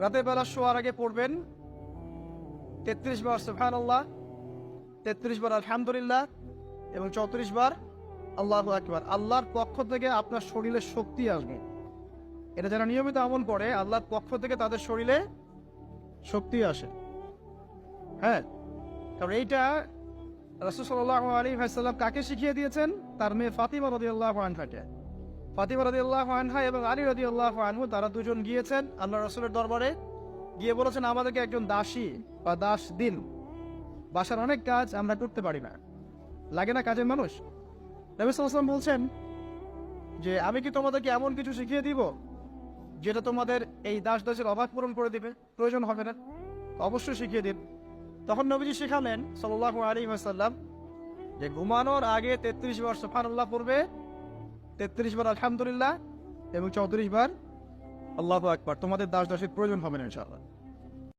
রাতের বেলা শোয়ার আগে পড়বেন 33 বার সুবহানাল্লাহ, 33 বার আলহামদুলিল্লাহ এবং 34 বার আল্লাহু আকবার। আল্লাহর পক্ষ থেকে আপনার শরীরে শক্তি আসবে। এটা যারা নিয়মিত আমল করে, আল্লাহর পক্ষ থেকে তাদের শরীরে শক্তি আসে। হ্যাঁ, কারণ এইটা রাসূল সাল্লাল্লাহু আলাইহি ওয়াসাল্লাম কাকে শিখিয়ে দিয়েছেন? তার মেয়ে ফাতিমা রাদিয়াল্লাহু আনহাকে। ফাতিমা রাদিয়াল্লাহু আনহা এবং আলী রাদিয়াল্লাহু আনহু তারা দুজন গিয়েছেন আল্লাহ রাসূলের দরবারে, গিয়ে বলেছেন আমাদেরকে একজন দাসী বা দাস দিন, বাসার অনেক কাজ আমরা করতে পারি না, লাগে না কাজের মানুষ। নবী সাল্লাল্লাহু আলাইহি ওয়াসাল্লাম বলছেন যে আমি কি তোমাদেরকে এমন কিছু শিখিয়ে দিব যেটা তোমাদের এই দাস দাসের অভাব পূরণ করে দিবে, প্রয়োজন হবে না? অবশ্যই শিখিয়ে দিন। তখন নবীজি শিখালেন সাল্লাল্লাহু আলাইহি ওয়াসাল্লাম যে ঘুমানোর আগে 33 বার সুবহানাল্লাহ পড়বে, 33 বার আলহামদুলিল্লাহ এবং 34 বার আল্লাহু আকবার। তোমাদের দাস দাসের প্রয়োজন হবে না ইনশাআল্লাহ।